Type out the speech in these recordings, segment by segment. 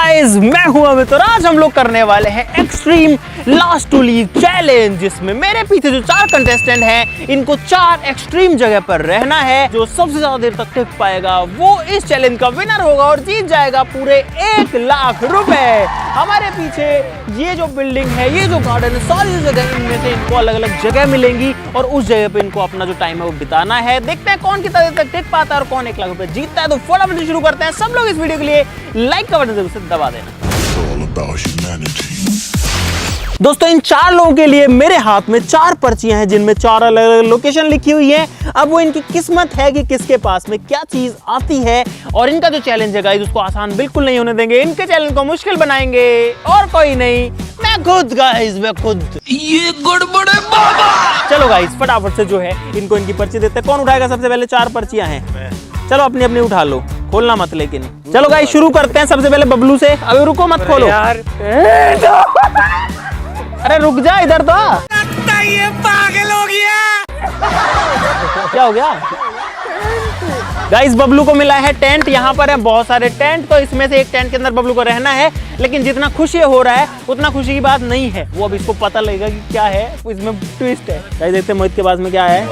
Guys, मैं हूं अमित और आज हम लोग करने वाले हैं extreme last to leave challenge, जिसमें मेरे पीछे जो 4 कंटेस्टेंट हैं इनको 4 एक्सट्रीम जगह पर रहना है। जो सबसे ज्यादा देर तक टिक पाएगा वो इस चैलेंज का विनर होगा और जीत जाएगा पूरे 1 लाख रुपए। हमारे पीछे ये जो बिल्डिंग है, ये जो गार्डन है, सारी जगह इनमें से इनको अलग अलग जगह मिलेंगी और उस जगह पे इनको अपना जो टाइम है वो बिताना है। देखते हैं कौन कितना देर तक टिक पाता है और कौन 1 लाख रुपए जीतता है। तो फटाफट शुरू करते हैं। सब लोग इस वीडियो के लिए लाइक का बटन जरूर दबा देना। दोस्तों, इन 4 लोगों के लिए मेरे हाथ में 4 पर्चियां हैं जिनमें 4 अलग अलग लोकेशन लिखी हुई है। अब वो इनकी किस्मत है कि किसके पास में क्या चीज आती है। और इनका जो चैलेंज है गाइस, उसको आसान बिल्कुल नहीं होने देंगे। इनके चैलेंज को मुश्किल बनाएंगे और कोई नहीं, मैं खुद गाइस, मैं खुद। ये गड़बड़ है बाबा। चलो गाइस, फटाफट से जो है इनको इनकी पर्ची देते हैं। कौन उठाएगा सबसे पहले? 4 पर्चियां हैं, चलो अपनी अपनी उठा लो, खोलना मत लेकिन। चलो गाइस शुरू करते हैं। सबसे पहले बबलू से। अभी रुको मत खोलो यार। अरे रुक जा, इधर तो ये पागल हो गया। क्या हो गया गाइस? बबलू को मिला है टेंट। यहाँ पर है बहुत सारे टेंट, तो इसमें से एक टेंट के अंदर बबलू को रहना है। लेकिन जितना खुशी हो रहा है उतना खुशी की बात नहीं है। वो अब इसको पता लगेगा कि क्या है, इसमें ट्विस्ट है। गाइस देखते हैं मोहित के पास में क्या है।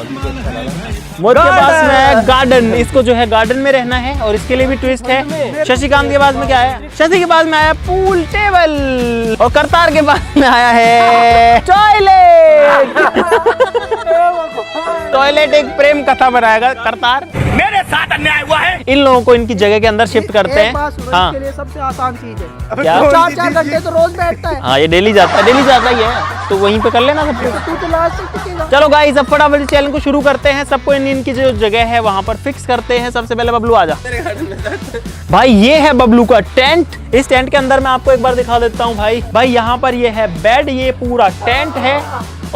मोहित के पास में है गार्डन। इसको जो है गार्डन में रहना है और इसके लिए भी ट्विस्ट है। शशिकांत के पास में क्या है? शशि के पास में आया पूल टेबल और करतार के पास में आया है टॉयलेट। टॉयलेट एक प्रेम कथा बनाएगा करतार। मेरे साथ अन्याय हुआ है। इन लोगों को इनकी जगह के अंदर शिफ्ट करते हैं। हाँ, के लिए सबसे आसान चीज है। क्या? 4-4 घंटे तो रोज बैठता है। हाँ, ये डेली जाता ही है, तो वहीं पे कर लेना सब कुछ। तू तो लास्ट तक टिकेगा। चलो गाइस, अब फटाफट चैलेंज को शुरू करते हैं। सबको इनकी जो जगह है वहां पर फिक्स करते हैं। सबसे पहले बबलू आजा। भाई ये है बबलू का टेंट। इस टेंट के अंदर मैं आपको एक बार दिखा देता हूँ। भाई यहाँ पर ये है बेड, ये पूरा टेंट है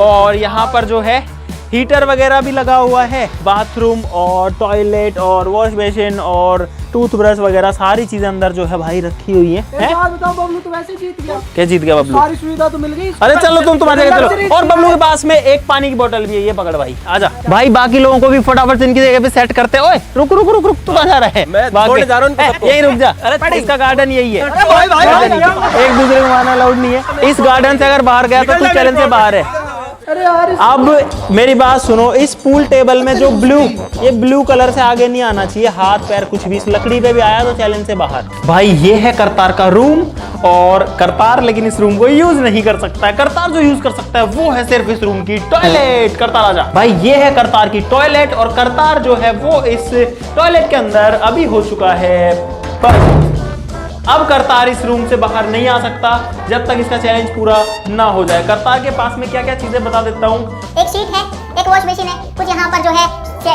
और यहाँ पर जो है हीटर वगैरह भी लगा हुआ है। बाथरूम और टॉयलेट और वॉश बेसिन और टूथब्रश वगैरह सारी चीजें अंदर जो है भाई रखी हुई है। बताओ बबलू तो वैसे जीत गया। क्या जीत गया बबलू? सारी सुविधा तो मिल गई। अरे चलो तुम्हारे जगह चलो। और बबलू के पास में एक पानी की बोतल भी है, ये पकड़ भाई, आजा। भाई बाकी लोगों को भी फटाफट इनकी जगह पे सेट करते हैं। ओए रुक रुक रुक रुक, तू कहां जा रहा है? मैं छोड़ने जा रहा हूं। यही रुक जा। अरे इसका गार्डन यही है। एक दूसरे को मारना अलाउड नहीं है। इस गार्डन से अगर बाहर गया तो तू चैलेंज से बाहर है। अरे यार, अब मेरी बात सुनो। इस पूल टेबल में जो ये ब्लू कलर से आगे नहीं आना चाहिए। हाथ पैर कुछ भी इस लकड़ी पे भी आया तो चैलेंज से बाहर। भाई ये है करतार का रूम और करतार लेकिन इस रूम को यूज नहीं कर सकता है। करतार जो यूज कर सकता है वो है सिर्फ इस रूम की टॉयलेट। करतार आजा। भाई ये है करतार की टॉयलेट और करतार जो है वो इस टॉयलेट के अंदर अभी हो चुका है। पर अब करतार इस रूम से बाहर नहीं आ सकता जब तक इसका चैलेंज पूरा ना हो जाए। करतार के पास में क्या क्या चीजें बता देता हूँ। एक शीट है, एक वॉश बेसिन है, कुछ यहाँ पर जो है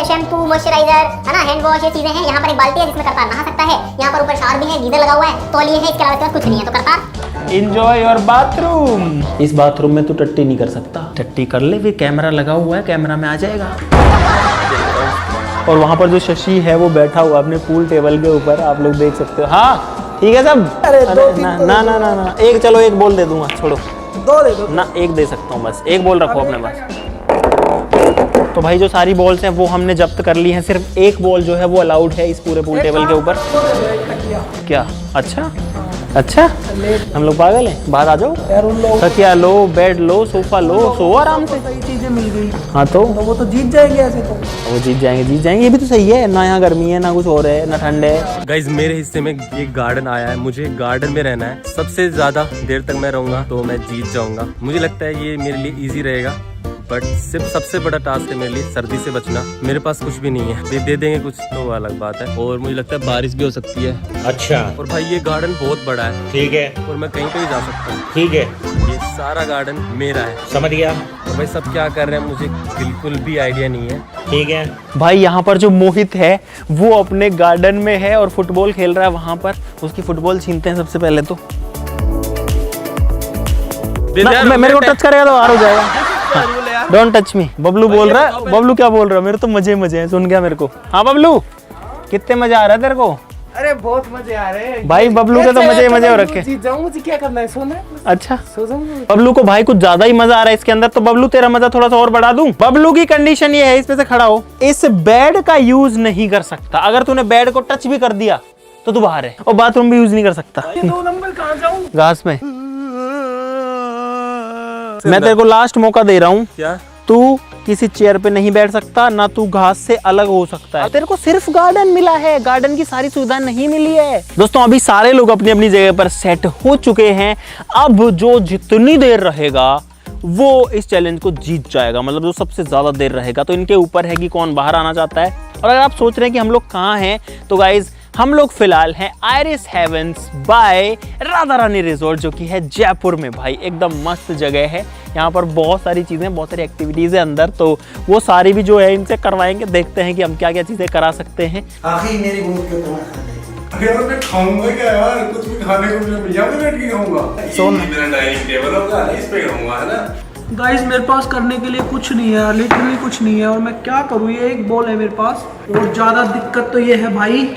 शैम्पू, मॉइस्चराइजर है ना, हैंड वॉश, ये चीजें हैं। यहाँ पर एक बाल्टी है जिसमें करतार नहा सकता है। यहाँ पर ऊपर शावर भी है, गीजर लगा हुआ है, तौलिए है, इसके अलावा कुछ नहीं है। तो करतार एंजॉय योर बाथरूम। इस बाथरूम में तू टट्टी नहीं कर सकता। टट्टी कर ले, फिर कैमरा लगा हुआ है, कैमरा में आ जाएगा। और वहां पर जो शशि है वो बैठा हुआ अपने पूल टेबल के ऊपर, आप लोग देख सकते हो। हाँ ठीक है सब। अरे ना एक, चलो एक बॉल दे दूंगा, छोड़ो। 2 दे दो ना, एक दे सकता हूँ बस। एक बॉल रखो अपने पास। तो भाई जो सारी बॉल्स हैं वो हमने जब्त कर ली हैं। सिर्फ एक बॉल जो है वो अलाउड है इस पूरे पूल टेबल के ऊपर। क्या? अच्छा हम लोग पागल हैं। बाहर आ जाओ। तकिया लो, बेड लो, सोफा लो, सो आराम से। सही चीजें मिल गई। हाँ तो वो तो जीत जाएंगे ऐसे तो। वो जीत जाएंगे। ये भी तो सही है ना। यहाँ गर्मी है ना, कुछ और है ना, ठंड है। गाइज मेरे हिस्से में ये गार्डन आया है। मुझे गार्डन में रहना है। सबसे ज्यादा देर तक मैं रहूंगा तो मैं जीत जाऊंगा। मुझे लगता है ये मेरे लिए इजी रहेगा। बट सिर्फ सबसे बड़ा टास्क है मेरे लिए सर्दी से बचना। मेरे पास कुछ भी नहीं है। दे देंगे कुछ तो वो अलग बात है। और मुझे लगता है बारिश भी हो सकती है। अच्छा। और भाई ये गार्डन बहुत बड़ा है। ठीक है। और मैं कहीं पे भी जा सकता हूँ। ठीक है। ये सारा गार्डन मेरा है। समझ गया। और भाई सब क्या कर रहे हैं मुझे बिल्कुल भी आइडिया नहीं है। ठीक है भाई। यहाँ पर जो मोहित है वो अपने गार्डन में है और फुटबॉल खेल रहा है वहां पर। उसकी फुटबॉल छीनते हैं सबसे पहले तो। मेरे को टच करेगा तो बाहर हो जाएगा। Don't touch me. बबलू बोल रहा है। बबलू क्या बोल रहा है? मेरे तो मजे हैं। सुन गया मेरे को। हाँ बबलू, कितने मजा आ रहा है तेरे को? अरे बहुत मजे आ रहे हैं भाई। बबलू के तो मजे हो रखे। जीत जाऊं, मुझे क्या करना है? सोना है। अच्छा, सो जाऊं। बबलू को भाई कुछ ज्यादा ही मजा आ रहा है इसके अंदर। तो बबलू तेरा मजा थोड़ा सा और बढ़ा दूं। बबलू की कंडीशन ये है, इस पे से खड़ा हो। इस बेड का यूज नहीं कर सकता। अगर तूने बेड को टच भी कर दिया तो तू बाहर है। और बाथरूम भी यूज नहीं कर सकता। ये 2 नंबर घास में। मैं तेरे को लास्ट मौका दे रहा हूँ, क्या? तू किसी चेयर पे नहीं बैठ सकता, ना तू घास से अलग हो सकता है। तेरे को सिर्फ गार्डन मिला है, गार्डन की सारी सुविधा नहीं मिली है। दोस्तों अभी सारे लोग अपनी अपनी जगह पर सेट हो चुके हैं। अब जो जितनी देर रहेगा वो इस चैलेंज को जीत जाएगा, मतलब जो सबसे ज्यादा देर रहेगा। तो इनके ऊपर है कि कौन बाहर आना चाहता है। और अगर आप सोच रहे हैं कि हम लोग कहाँ हैं, तो गाइज हम लोग फिलहाल हैं iris heavens bye Radha Rani resort, जो कि है जयपुर में। भाई एकदम मस्त जगह है, यहाँ पर बहुत सारी चीज़ें, बहुत सारी एक्टिविटीज़ है अंदर, तो वो सारी भी जो है इनसे करवाएंगे। देखते हैं कि हम क्या क्या चीज़ें करा सकते हैं। आखिर मेरी भूख क्यों तुम्हें अरे यार मैं खाऊंगा क्या यार, कुछ भी खाने को मिले यहाँ पे बैठ के खाऊंगा। सोन मेरा डाइनिंग टेबल होगा, इस पे खाऊंगा, है ना। गाइस मेरे पास करने के लिए कुछ नहीं है, लिटरली कुछ नहीं है, और मैं क्या करूँ। ये एक बॉल है मेरे पास, और ज़्यादा दिक्कत तो ये है भाई,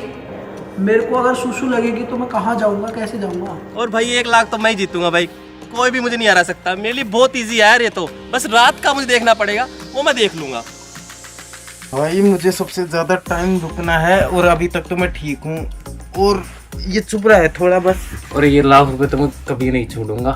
मेरे को अगर सुसु लगेगी तो मैं कहाँ जाऊँगा, कैसे जाऊँगा। और भाई 1 लाख तो मैं ही जीतूंगा भाई, कोई भी मुझे नहीं हरा सकता। मेरे लिए बहुत इजी है यार ये तो, बस रात का मुझे देखना पड़ेगा, वो मैं देख लूंगा। भाई मुझे सबसे ज्यादा टाइम रुकना है, और अभी तक तो मैं ठीक हूँ, और ये चुप रहा है थोड़ा बस। और ये लाख रुपए तो मैं कभी नहीं छोड़ूंगा।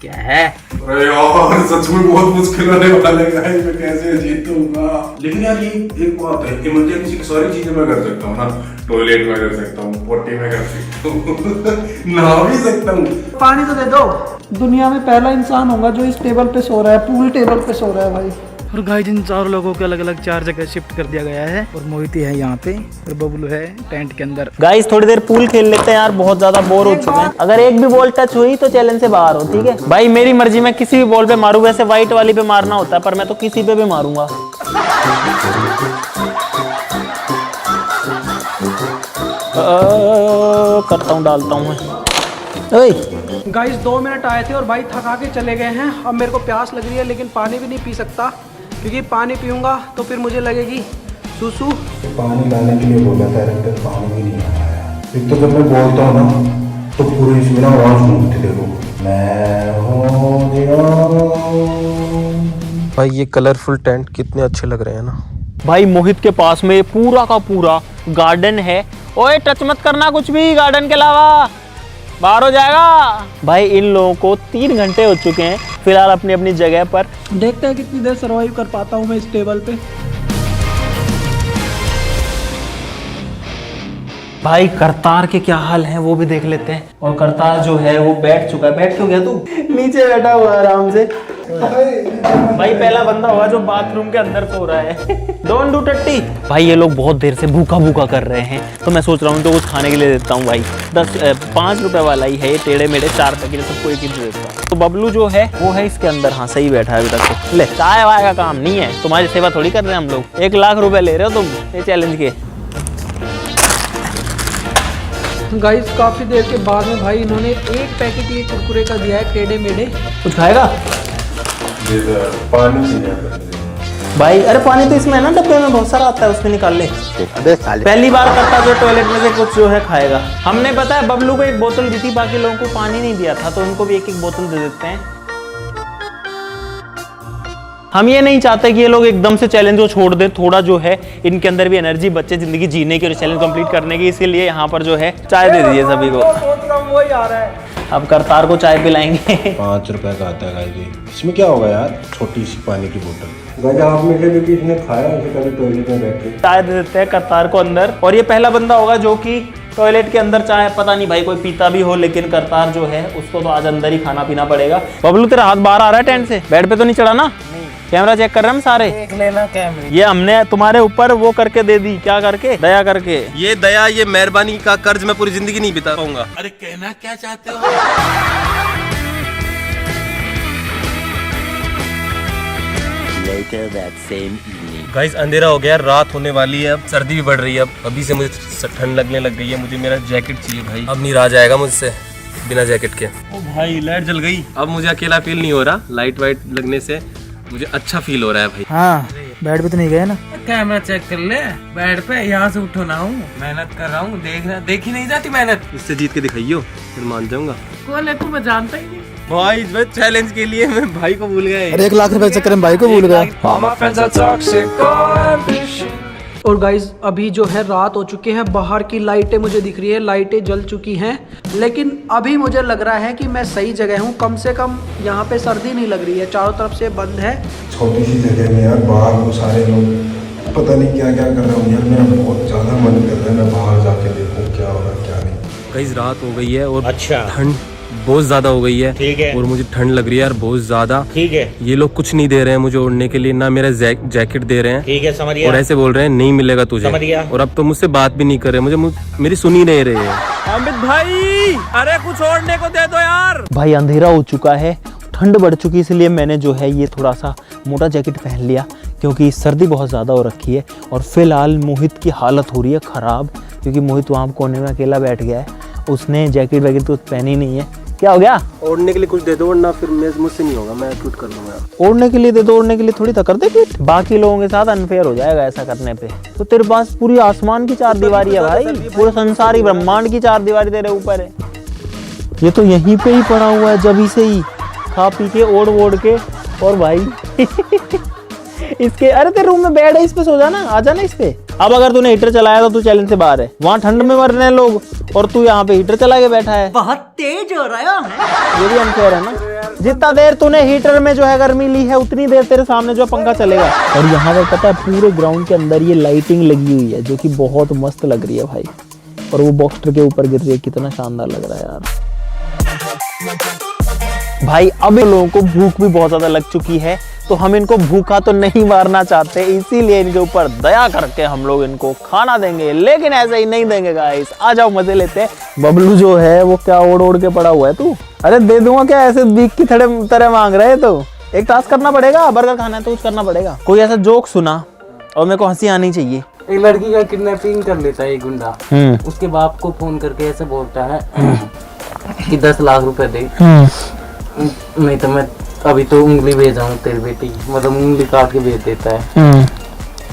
क्या है? अरे यार सच में बहुत मुश्किल होने वाला है गाइस, मैं कैसे जीतूंगा। लेकिन यार ये एक बात है, इमरजेंसी की सारी चीजें मैं कर सकता हूँ ना। टॉयलेट में कर सकता हूँ, पोटी में कर सकता हूँ, नहा भी सकता हूँ। पानी तो दे दो। दुनिया में पहला इंसान होगा जो इस टेबल पे सो रहा है, पूल टेबल पे सो रहा है भाई। और गाइस इन 4 लोगों को अलग अलग 4 जगह शिफ्ट कर दिया गया है, और मोहित है यहाँ पे, और बबलू है टेंट के अंदर। गाइस थोड़ी देर पूल खेल लेते हैं यार, बहुत ज्यादा बोर हो चुके हैं। अगर एक भी बॉल टच हुई तो चैलेंज से बाहर हो, ठीक है भाई। मेरी मर्जी, मैं किसी भी बॉल पे मारूं। वैसे व्हाइट वाली पे मारना होता है, पर मैं तो किसी पे भी मारूंगा। करता हूँ, डालता हूँ मैं। गाइस 2 मिनट आए थे और भाई थका के चले गए हैं। अब मेरे को प्यास लग रही है, लेकिन पानी भी नहीं पी सकता, क्योंकि पानी पीऊंगा तो फिर मुझे लगेगी सुसु। पानी लाने के लिए बोला था, रंग पानी भी नहीं आया। एक तो जब मैं बोलता हूँ ना तो पूरे इसमें ना आवाज घूमती, देखो मैं हो गया। भाई ये कलरफुल टेंट कितने अच्छे लग रहे हैं ना। भाई मोहित के पास में पूरा का पूरा गार्डन है। ओए टच मत करना कुछ भी गार्डन के अलावा, बाहर हो जाएगा। भाई इन लोगों को 3 घंटे हो चुके हैं फिलहाल अपनी अपनी जगह पर। देखते हैं कितनी देर सर्वाइव कर पाता हूँ मैं इस टेबल पे। भाई करतार के क्या हाल हैं वो भी देख लेते हैं। और करतार जो है वो बैठ चुका है। बैठ क्यों गया तू? नीचे बैठा हुआ आराम से। भाई पहला बंदा होगा जो बाथरूम के अंदर सो रहा है। डोंट डू टट्टी। भाई ये लोग बहुत देर से भूखा भूखा कर रहे हैं, तो मैं सोच रहा हूँ तो कुछ खाने के लिए देता हूँ। भाई 5 रुपए वाला ही है ये, टेढ़े मेढ़े 4 पैकेट सबको एक ही देता हूँ। तो बबलू जो है वो है इसके अंदर। हाँ सही बैठा है अभी तक तो। ले चाय वाय का काम नहीं है, तुम्हारी सेवा थोड़ी कर रहे हैं हम लोग। 1 लाख रुपए ले रहे हो तुम ये चैलेंज के। गाइस काफी देर के बाद में भाई इन्होंने 1 पैकेट ये कुरकुरे का दिया है, टेढ़े मेढ़े। कुछ खाएगा पानी चाहिए भाई? अरे पानी तो इसमें है ना, डब्बे में बहुत सारा आता है, उसमें निकाल ले। अबे साले पहली बार करता जो टॉयलेट में से कुछ जो है खाएगा। हमने पता है बबलू को 1 बोतल दी थी, बाकी लोगों को पानी नहीं दिया था, तो उनको भी 1-1 बोतल दे देते हैं। हम ये नहीं चाहते कि ये लोग एकदम से चैलेंज को छोड़ दे, थोड़ा जो है इनके अंदर भी एनर्जी बचे जिंदगी जीने की और चैलेंज कंप्लीट करने की। इसीलिए यहाँ पर जो है चाय दे दीजिए सभी को। वही आ रहा है। अब करतार को चाय पिलाएंगे। 5 रुपए का आता है गाइस जी। इसमें क्या होगा यार, छोटी सी पानी की बोतल। गाइस आप में से क्योंकि इसने खाया है, कभी टॉयलेट में बैठ के चाय दे देते हैं करतार को अंदर। और ये पहला बंदा होगा जो कि टॉयलेट के अंदर चाय, पता नहीं भाई कोई पीता भी हो, लेकिन करतार जो है उसको तो आज अंदर ही खाना पीना पड़ेगा। बबलू तेरा हाथ बाहर आ रहा है टेंट से, बेड पे तो नहीं चढ़ा ना? कैमरा चेक कर रहे हैं हम सारे। देख लेना कैमरे। ये हमने तुम्हारे ऊपर वो करके दे दी, क्या करके? दया करके। ये दया, ये मेहरबानी का कर्ज मैं पूरी जिंदगी नहीं बिता पाऊंगा। अरे कहना क्या चाहते हो? गाइस अंधेरा हो गया, रात होने वाली है, अब सर्दी भी बढ़ रही है। अब अभी से मुझे ठंड लगने लग गई है। मुझे मेरा जैकेट चाहिए भाई, अब नहीं रहा जाएगा मुझसे बिना जैकेट के। ओ भाई लाइट जल गई, अब मुझे अकेला फील नहीं हो रहा। लाइट वाइट लगने से मुझे अच्छा फील हो रहा है भाई। हाँ बेड पे तो नहीं गए ना? कैमरा चेक कर ले, बेड पे यहाँ से उठो ना हूँ, मेहनत कर रहा हूँ, देखी नहीं जाती मेहनत। इससे जीत के दिखाइयो, फिर मान जाऊंगा। कौन है तू? मैं जानता ही नहीं। भाई मैं चैलेंज के लिए मैं भाई को भूल गए। अरे 1 लाख रुपए चक्कर में भाई को भूल गया। और गाइज अभी जो है रात हो चुकी है, बाहर की लाइटें मुझे दिख रही है, लाइटें जल चुकी हैं, लेकिन अभी मुझे लग रहा है कि मैं सही जगह हूँ। कम से कम यहाँ पे सर्दी नहीं लग रही है, चारों तरफ से बंद है। छोटी सी जगह में यार, बाहर वो सारे लोग पता नहीं क्या क्या कर रहे होंगे यार। मेरा बहुत ज़्यादा मन कर रहा है मैं बाहर जाके देखूँ क्या हो रहा है क्या नहीं। कई रात हो गई है और अच्छा ठंड बहुत ज्यादा हो गई है। ठीक है। और मुझे ठंड लग रही है यार बहुत ज्यादा। ठीक है। ये लोग कुछ नहीं दे रहे हैं मुझे ओढ़ने के लिए, ना मेरा जैकेट दे रहे हैं। ठीक है, समझ गया। और ऐसे बोल रहे हैं नहीं मिलेगा तुझे। समझ गया। और अब तो मुझसे बात भी नहीं कर रहे, मेरी सुन ही नहीं रहे हैं। अमित भाई, अरे कुछ ओढ़ने को दे दो यार। भाई अंधेरा हो चुका है, ठंड बढ़ चुकी, इसलिए मैंने जो है ये थोड़ा सा मोटा जैकेट पहन लिया, क्योंकि सर्दी बहुत ज़्यादा हो रखी है। और फिलहाल मोहित की हालत हो रही है ख़राब, क्योंकि मोहित वहाँ कोने में अकेला बैठ गया है, उसने जैकेट वैकेट तो पहनी नहीं है। क्या हो गया? ओढ़ने के लिए कुछ दे दो, वरना फिर मुझसे नहीं होगा, मैं ट्वीट कर लूंगा। ओढ़ने के लिए दे दो, ओढ़ने के लिए थोड़ी तो कर दे ट्वीट, बाकी लोगों के साथ अनफेयर हो जाएगा ऐसा करने पे। तो तेरे पास पूरी आसमान की चार दीवारी है भाई, पूरे संसारी ब्रह्मांड की चार दीवारी तेरे ऊपर है। ये तो यहीं पे ही पड़ा हुआ है जब से ही, खा पी के ओढ़ ओढ़ के। और भाई इसके, अरे तेरे रूम में बेड है, इस पे सो जाना, आ जाना इस पे। अब अगर तूने हीटर चलाया तो तू चैलेंज से बाहर है, वहाँ ठंड में मर रहे हैं लोग और तू यहाँ पे हीटर चला के बैठा है। बहुत तेज हो रहा है, ये भी अनफेयर है ना। जितना देर तूने हीटर में जो है गर्मी ली है, उतनी देर तेरे सामने जो पंखा चलेगा। और यहाँ पर पता है पूरे ग्राउंड के अंदर ये लाइटिंग लगी हुई है, जो कि बहुत मस्त लग रही है भाई। और वो बॉक्सर के ऊपर गिर रही है, कितना शानदार लग रहा है यार भाई। अब इन लोगों को भूख भी बहुत ज्यादा लग चुकी है, तो हम इनको भूखा तो नहीं मारना चाहते, इसीलिए इनके ऊपर दया करके हम लोग इनको खाना देंगे, लेकिन ऐसे ही नहीं देंगे गाइस। आ जाओ मजे लेते हैं। बबलू जो है वो क्या ओढ़ ओढ़ के पड़ा हुआ है तू? अरे दे दूंगा क्या, ऐसे बीक की तरह मांग रहे है? तो एक टास्क करना पड़ेगा, बर्गर खाना है तो कुछ करना पड़ेगा। कोई ऐसा जोक सुना और मेरे को हंसी आनी चाहिए। एक लड़की का किडनैपिंग कर लेता है एक गुंडा, उसके बाप को फोन करके ऐसे बोलता है कि 10 लाख रुपए दे, नहीं तो मैं अभी तो उंगली भेजाऊं तेरी बेटी, मतलब उंगली काट के भेज देता है।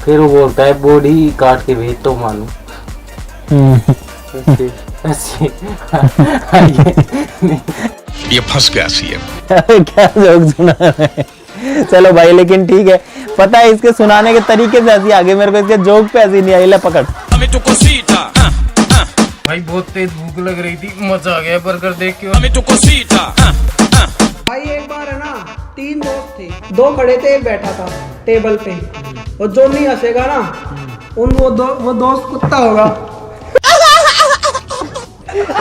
फिर वो बोलता है बॉडी काट के भेज तो मानू। ये फंस गया सीएम। क्या जोक सुना है? चलो भाई, लेकिन ठीक है, पता है इसके सुनाने के तरीके से हंसी आ गई मेरे को, इसके जोक पे हंसी नहीं आई। ले पकड़। भाई बहुत तेज भूख लग रही थी, मजा आ गया बर्गर देख के। भाई एक बार है ना, 3 दोस्त थे, 2 खड़े थे, एक बैठा था टेबल पे, और जो नहीं हंसेगा ना वो दोस्त कुत्ता होगा।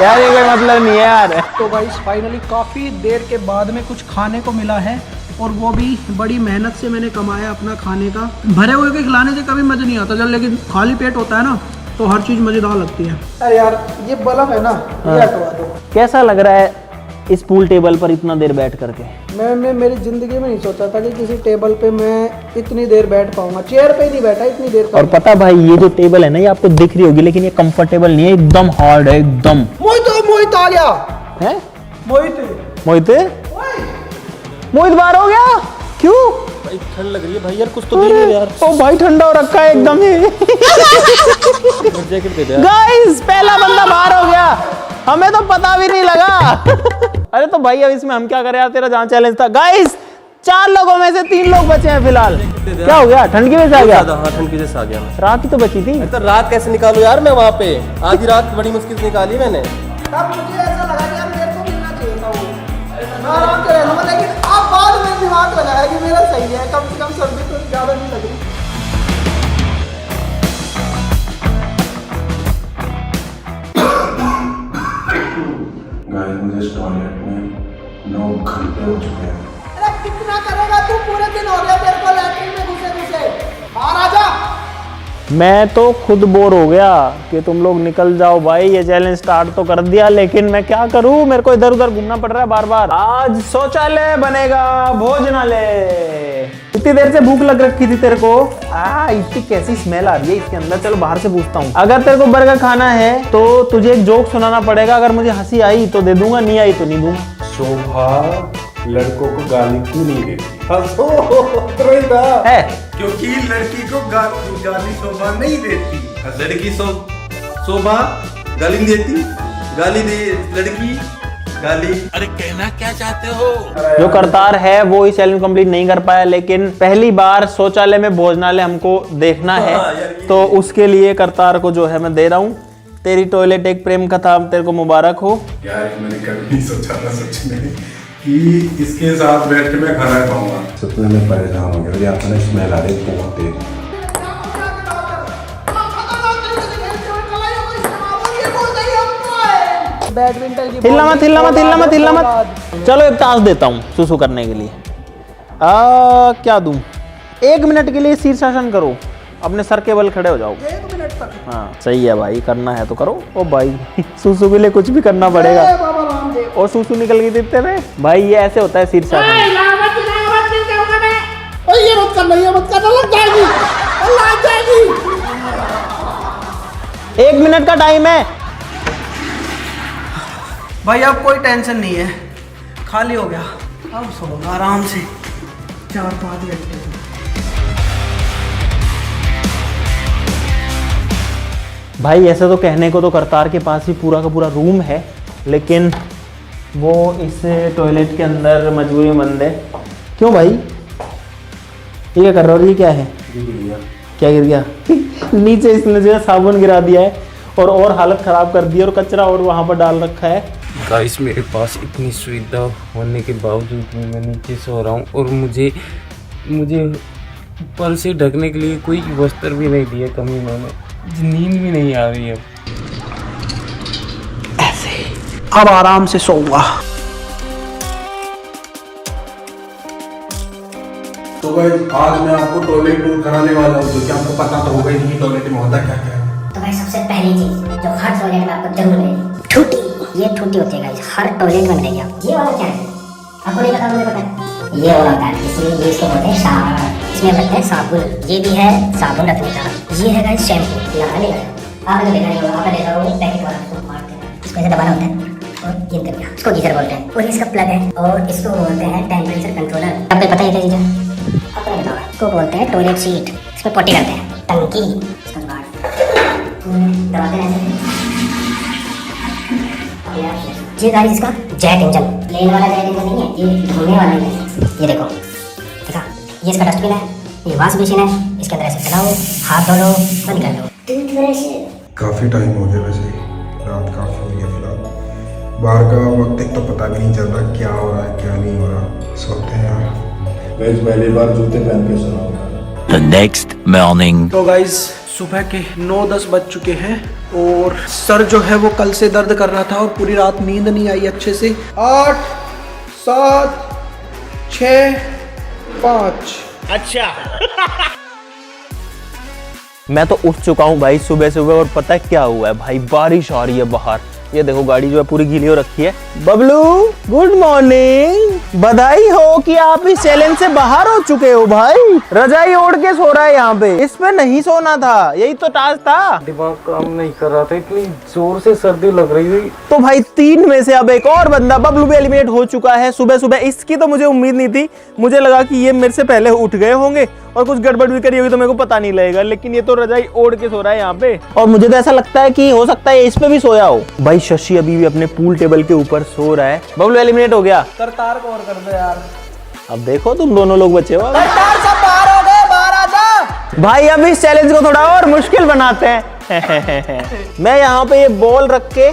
यार ये कोई मतलब नहीं है यार। तो गाइस फाइनली काफ़ी देर के बाद में कुछ खाने को मिला है, और वो भी बड़ी मेहनत से मैंने कमाया अपना खाने का। भरे हुए के खिलाने से कभी मज़ा नहीं आता, जब लेकिन खाली पेट होता है ना तो हर चीज़ मज़ेदार लगती है। अरे यार ये बल्ब है ना, ये हटवा दो। कैसा लग रहा है इस पूल टेबल पर इतना देर बैठ करके? मैं मेरी ज़िंदगी में नहीं सोचा था कि किसी टेबल पे मैं इतनी देर बैठ पाऊंगा। चेयर पे ही नहीं बैठा इतनी देर। और पता भाई, ये जो टेबल है ना, ये आपको दिख रही होगी, लेकिन ये कंफर्टेबल नहीं है, एकदम हार्ड है एकदम। मोहित आ गया है? मोहित मोहित बाहर हो गया? क्यों? भाई ठंड लग रही है भाई यार, कुछ तो दे दे यार। ओ भाई ठंडा हो रखा है एकदम ही। जैकेट दे दे यार। गाइस पहला बंदा बाहर हो गया, हमें तो पता भी नहीं लगा। अरे तो भाई अब इसमें हम क्या करें यार, तेरा जहाँ चैलेंज था। गाइस 4 लोगों में से 3 लोग बचे हैं फिलहाल। क्या हो गया? ठंड की वजह से आ गया? हाँ ठंड की वजह से आ गया। रात ही तो बची थी। तो रात कैसे निकालू यार मैं वहाँ पे? आधी रात बड़ी मुश्किल से निकाली मैंने। तब मुझे ऐसा लगा कि यार मेरे को मिलना चाहिए था वो, मैं आराम से रहना, लेकिन अब बाद में दिमाग लगाया कि मेरा सही है, कम से कम सर्दी तो ज़्यादा नहीं लग रही। गाइस मुझे इस टॉयलेट में 9 घंटे हो चुके हैं। अरे कितना करेगा तू? पूरे दिन हो गया तेरे को लैट्रिन में घुसे, बाहर आ जा। मैं तो खुद बोर हो गया कि तुम लोग निकल जाओ भाई। ये चैलेंज स्टार्ट तो कर दिया, लेकिन मैं क्या करूं, मेरे को इधर उधर घूमना पड़ रहा है बार बार। आज शौचालय बनेगा भोजनालय। इतनी देर से भूख लग रखी थी तेरे को। इतनी कैसी स्मेल आ रही है इसके अंदर। चलो बाहर से पूछता हूँ। अगर तेरे को बर्गर खाना है तो तुझे एक जोक सुनाना पड़ेगा। अगर मुझे हंसी आई तो दे दूंगा, नहीं आई तो नहीं दूंगा। शोभा लड़कों को गाली क्यों नहीं देती? है क्योंकि लड़की को गाली शोभा नहीं देती। लड़की शोभा गाली नहीं देती, गाली दे लड़की गाली। जो करतार है वो इस चैलेंज कंप्लीट नहीं कर पाया, लेकिन पहली बार शौचालय में भोजनालय हमको देखना है, तो उसके लिए करतार को जो है मैं दे रहा हूँ। तेरी टॉयलेट एक प्रेम कथा तेरे को मुबारक हो। यार मैंने कभी नहीं सोचा था सच में कि इसके साथ बैठ के मैं खाना खाऊंगा। सच में मैं परेशान हो गया, यहाँ पर स्मेल आ रही है बहुत तेज। बैडमिंटन की हिलना मत, हिलना मत, हिलना मत, हिलना मत। चलो एक टास्क देता हूँ सुसु करने के लिए। क्या दूं? 1 मिनट के लिए शीर्षासन करो, अपने सर के बल खड़े हो जाओ। 1 मिनट तक? हाँ सही है भाई, करना है तो करो। ओ भाई सुसु के लिए कुछ भी करना पड़ेगा। और सुसु निकल गई देते में भाई, ये ऐसे होता है शीर्षासन। ये मत करना, ये मत करना, लग जाएगी, लग जाएगी। 1 मिनट का टाइम है भाई, अब कोई टेंशन नहीं है, खाली हो गया। अब सोऊंगा आराम से 4-5 घंटे। भाई ऐसे तो कहने को तो करतार के पास ही पूरा का पूरा रूम है, लेकिन वो इस टॉयलेट के अंदर मजबूरी में बंद है। क्यों भाई, ये क्या कर रहा हो? ये क्या है? क्या गिर गया? नीचे इसने जो है साबुन गिरा दिया है और हालत खराब कर दी है, और कचरा और वहाँ पर डाल रखा है। गाइस मेरे पास इतनी सुविधा होने के बावजूद भी मैं नीचे सो रहा हूँ, और मुझे ऊपर से ढकने के लिए कोई वस्त्र भी नहीं दिया कमीनों ने। नींद भी नहीं आ रही है। ऐसे अब आराम से सोऊंगा। तो भाई आज मैं आपको टॉयलेट टूर कराने वाला हूँ, क्योंकि आपको पता तो होगा ही नहीं टॉयलेट में होता क्या क्या है। तो भाई सबसे पहली चीज जो हर टॉयलेट में आपको जरूर मिलेगी, ठूठी। ये ठूठी होती है गाइस, हर टॉयलेट में मिलेगी आपको। ये वाला क्या है? आपको नहीं पता, मुझे पता है। ये वाला है, इसलिए ये इसको बोलते हैं साबुन। इसमें रखते हैं साबुन। ये भी है साबुन रखने का। ये है गाइस शैम्पू। लगाने का आपने देखा नहीं होगा, आपने देखा होगा पैकेट वाला इसको मारते हैं, इसको ऐसे दबाना होता है और ये कर दिया, इसको गीजर बोलते हैं। और इसका प्लग है, और इसको बोलते हैं टेम्परेचर कंट्रोलर। आपको पता है क्या चीज़ है? आपको नहीं पता। इसको बोलते हैं टॉयलेट सीट। इसमें पोटी करते हैं, टंकी। इसका दबाते हैं। ये गाइस इसका जेट इंजन, प्लेन वाला जेट इंजन नहीं है, ये घूमने वाला इंजन। ये देखो, देखा? ये इसका डस्टबिन है, ये वॉश मशीन है। इसके अंदर ऐसे चलाओ, हाथ धो लो, बंद कर लो। काफी टाइम हो गया, वैसे रात काफी हो गया। फिलहाल बाहर का वक्त एक तो पता भी नहीं चल रहा क्या हो रहा है क्या नहीं हो रहा। सोते हैं यार। वैसे पहली बार जूते पहन के सोना होगा। The next morning. तो गाइज सुबह के 9-10 बज चुके हैं, और सर जो है वो कल से दर्द कर रहा था, और पूरी रात नींद नहीं आई अच्छे से। 8, 7, 6, 5। अच्छा मैं तो उठ चुका हूँ भाई सुबह सुबह, और पता है क्या हुआ है भाई? बारिश आ रही है बाहर। ये देखो गाड़ी जो है पूरी गीली हो रखी है। बबलू गुड मॉर्निंग, बधाई हो कि आप इस चैलेंज से बाहर हो चुके हो भाई। रजाई ओढ़ के सो रहा है यहाँ पे, इस पे नहीं सोना था, यही तो टास्क था। दिमाग काम नहीं कर रहा था, इतनी जोर से सर्दी लग रही थी। तो भाई 3 में से अब एक और बंदा बबलू भी एलिमिनेट हो चुका है सुबह सुबह। इसकी तो मुझे उम्मीद नहीं थी, मुझे लगा कि ये मेरे से पहले उठ गए होंगे और कुछ गड़बड़ भी करी होगी तो मेरे को पता नहीं लगेगा, लेकिन ये तो रजाई ओढ़ के सो रहा है यहाँ पे। और मुझे तो ऐसा लगता है कि हो सकता है इस पे भी सोया हो। भाई शशि अभी भी अपने पूल टेबल के ऊपर सो रहा है। बबलू एलिमिनेट हो गया। करतार को और कर दो यार। अब देखो तुम दोनों लोग बचे हो। करतार सब बाहर हो गए, बाहर आ जा। भाई अब इस चैलेंज को थोड़ा और मुश्किल बनाते हैं। मैं यहाँ पे ये बॉल रख के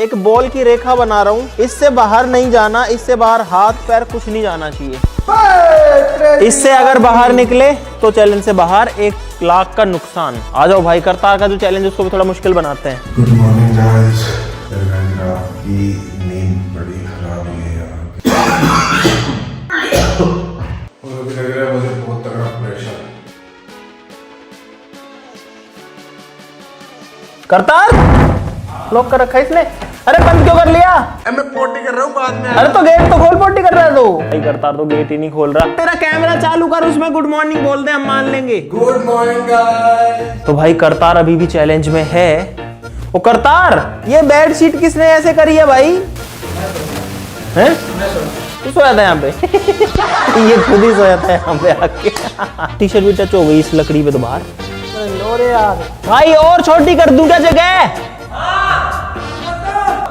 एक बॉल की रेखा बना रहा हूँ। इससे बाहर नहीं जाना, इससे बाहर हाथ पैर कुछ नहीं जाना चाहिए। इससे अगर बाहर निकले तो चैलेंज से बाहर 1 लाख का नुकसान। आ जाओ भाई, करतार का जो चैलेंज उसको भी थोड़ा मुश्किल बनाते हैं। Good morning guys. आपकी नींद बड़ी खराब हुई है यार। और अभी लग रहा है मुझे बहुत तगड़ा प्रेशर है। करतार लॉक कर रखा है इसने। अरे बंद क्यों कर लिया? मैं पोटी कर रहा हूँ बाद में। अरे तो गेट तो खोल, पोटी कर रहा है तो। भाई करतार तो गेट ही नहीं खोल रहा। तेरा कैमरा चालू कर, उसमें गुड मॉर्निंग बोल दे, हम मान लेंगे। Good morning guys. तो भाई करतार अभी भी चैलेंज में है। ओ करतार, ये बेड शीट किसने ऐसे करी है भाई? हैं? तू सोया था यहाँ पे? ये खुद ही सोया था यहाँ पे आके। टी शर्ट भी टच हो गई इस लकड़ी पे तो बाहर। लो रे यार भाई और छोटी कर दूं क्या जगह?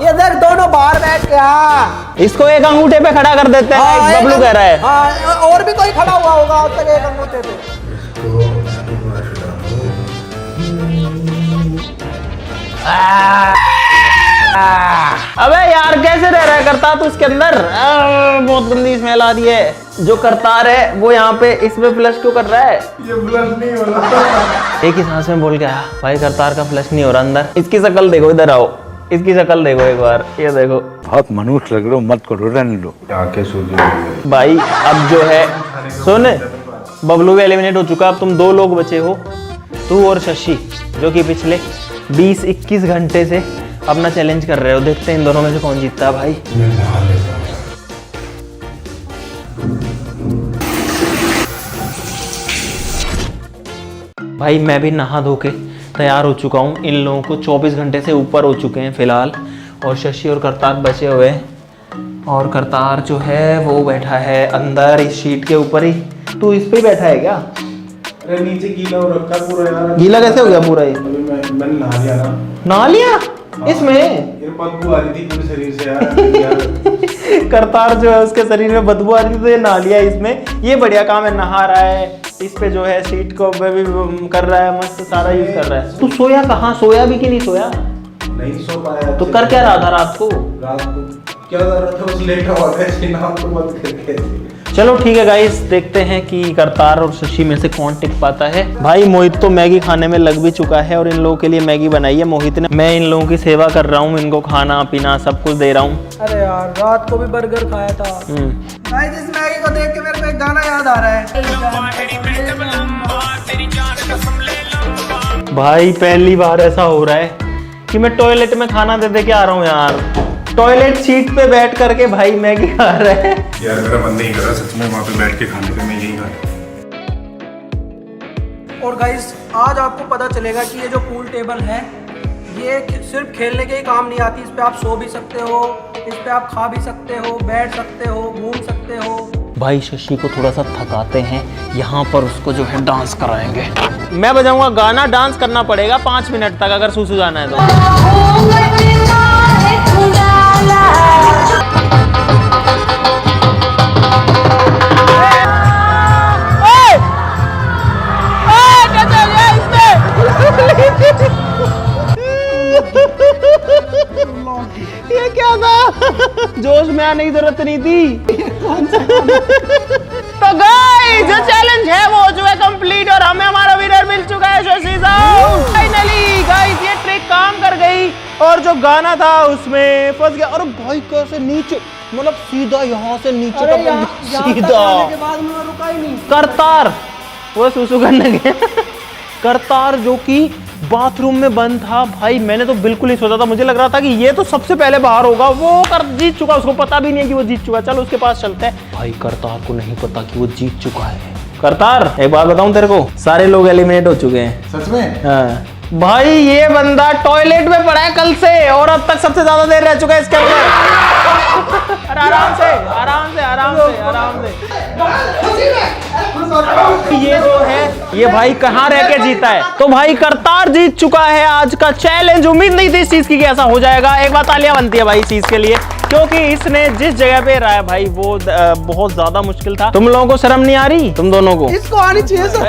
ये देख दोनों बाहर बैठ के। हाँ इसको एक अंगूठे पे खड़ा कर देते हैं, हाँ, बबलू कह रहा है। हाँ, और भी कोई खड़ा हुआ होगा अब तक एक अंगूठे पे। अबे यार कैसे रह रहा है करतार तू इसके अंदर? बहुत गंदी स्मेल आ रही है। जो करतार है वो यहाँ पे इसमें फ्लश क्यों कर रहा है? ये फ्लश नहीं हो रहा। एक ही सांस में बोल के आया भाई करतार का फ्लश नहीं हो रहा अंदर। इसकी शक्ल देखो, इधर आओ, इसकी शक्ल देखो एक बार, ये देखो। बहुत मनुष्य लग रहे हो, मत करो, रहने दो। आंखें सूजी भाई अब जो है सुन, बबलू भी एलिमिनेट हो चुका। अब तुम दो लोग बचे हो, तू और शशि, जो कि पिछले 20-21 घंटे से अपना चैलेंज कर रहे हो। देखते हैं इन दोनों में से कौन जीतता है भाई। भाई मैं भी नहा धो के तैयार हो चुका हूँ। इन लोगों को 24 घंटे से ऊपर हो चुके हैं फिलहाल, और शशि और करतार बचे हुए हैं। और करतार जो है वो बैठा है अंदर इस शीट के ऊपर ही। तू इस पे ही बैठा है क्या? अरे नीचे गीला हो रखा पूरा यार। गीला कैसे हो गया पूरा ये? मैंने नहा लिया ना। नहा लिया इसमें? ये बदबू आ रही थी पूरे शरीर से यार। करतार जो है उसके शरीर में बदबू आ रही थी तो ये नहा लिया इसमें। ये बढ़िया काम है, नहा रहा है, इस पे जो है सीट को भी कर रहा है, मस्त सारा यूज कर रहा है। तू सोया कहाँ? सोया भी कि नहीं सोया? नहीं सो पाया। तो कर क्या रहा था रात को? रात को क्या कर रहा था? बस लेटा हुआ था, ऐसे नाम तो मत करके। चलो ठीक है गाइस, देखते हैं कि करतार और शशि में से कौन टिक पाता है। भाई मोहित तो मैगी खाने में लग भी चुका है और इन लोगों के लिए मैगी बनाई है मोहित ने। मैं इन लोगों की सेवा कर रहा हूँ, इनको खाना पीना सब कुछ दे रहा हूँ। अरे यार रात को भी बर्गर खाया था। भाई जिस मैगी को देख के मेरे को एक गाना याद आ रहा है। भाई पहली बार ऐसा हो रहा है कि मैं टॉयलेट में खाना दे दे के आ रहा हूँ यार। टॉयलेट सीट पे बैठ करके भाई मैगी खा रहा है यार। मेरा मन नहीं कर रहा सच में वहाँ पे बैठ के खाने का, मैं यही खा। और गाइस आज आपको पता चलेगा कि ये जो पूल टेबल है ये सिर्फ खेलने के ही काम नहीं आती। इस पे आप सो भी सकते हो, इस पे आप खा भी सकते हो, बैठ सकते हो, घूम सकते हो। भाई शशि को थोड़ा सा थकाते हैं, यहाँ पर उसको जो है डांस कराएंगे। मैं बजाऊंगा गाना, डांस करना पड़ेगा 5 मिनट तक अगर सुसु जाना है तो। ये क्या था? जोश में आने की जरूरत नहीं थी। तो गाइस जो चैलेंज है वो हो चुका है कंप्लीट और हमें हमारा विनर मिल चुका है शशि साहब। फाइनली गाइस ये ट्रिक काम कर गई और जो गाना था उसमें फंस गया। और भाई कैसे नीचे, मतलब सीधा यहाँ से नीचे का सीधा के बाद में रुका ही नहीं। करतार वो सुसु करने गया। करतार जो कि बाथरूम में बंद था। भाई मैंने तो बिल्कुल ही सोचा था, मुझे लग रहा था कि ये तो सबसे पहले बाहर होगा। वो कर जीत चुका, उसको पता भी नहीं है कि वो जीत चुका। चलो उसके पास चलते हैं। भाई करतार को नहीं पता कि वो जीत चुका है। करतार एक बात बताऊं तेरे को, सारे लोग एलिमिनेट हो चुके हैं। सच में? हाँ भाई ये बंदा टॉयलेट में पड़ा है कल से और अब तक सबसे ज्यादा देर रह चुका है इसके अंदर। अरे आराम से आराम से आराम से आराम से। ये जो है ये भाई कहाँ रह के जीता है? तो भाई करतार जीत चुका है आज का चैलेंज। उम्मीद नहीं थी इस चीज की कि ऐसा हो जाएगा। एक बात तालियां बनती है भाई इस चीज के लिए, क्योंकि इसने जिस जगह पे रहा है भाई वो बहुत ज्यादा मुश्किल था। तुम लोगों को शर्म नहीं आ रही? तुम दोनों को इसको आनी चाहिए सर।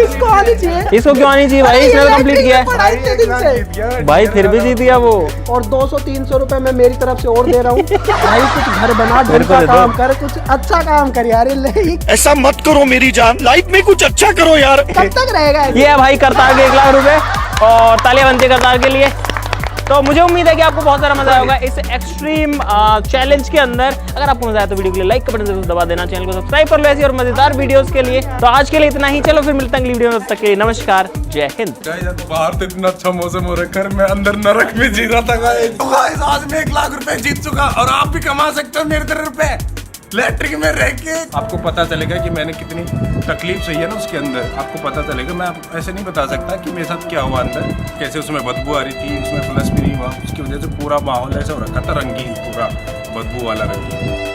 इसको आनी चाहिए। इसको क्यों आनी चाहिए भाई? इसने कंप्लीट किया है भाई, फिर भी जीत गया वो। और 200-300 रुपए मैं मेरी तरफ से और दे रहा हूँ। भाई कुछ घर बना, ढंग का काम कर, कुछ अच्छा काम कर यार। ऐसा मत करो मेरी जान, लाइफ में कुछ अच्छा करो यार। कब तक रहेगा ये है भाई करतार के 1 लाख रुपए और तालियां बनती है करतार के लिए। तो मुझे उम्मीद है कि आपको बहुत सारा मजा आएगा इस एक्सट्रीम चैलेंज के अंदर। अगर आपको मजा आया तो वीडियो के लिए लाइक का बटन जरूर दबा देना, चैनल को सब्सक्राइब कर लो ऐसी और मजेदार वीडियोस के लिए। तो आज के लिए इतना ही, चलो फिर मिलते हैं अगली वीडियो में। तब तक के लिए नमस्कार, जय हिंद। बाहर तो इतना अच्छा मौसम हो रखा है, मैं अंदर नरक में जी रहा था गाइस। आज मैं 1 लाख रुपए जीत चुका और आप भी कमा सकते हो मेरे 3 रुपए लैट्रिन में रह के। आपको पता चलेगा कि मैंने कितनी तकलीफ सही है ना उसके अंदर, आपको पता चलेगा। मैं ऐसे नहीं बता सकता कि मेरे साथ क्या हुआ अंदर, कैसे उसमें बदबू आ रही थी, उसमें फ्लश भी नहीं हुआ, उसकी वजह से पूरा माहौल ऐसा हो रखा था रंगीन, पूरा बदबू वाला रंगीन।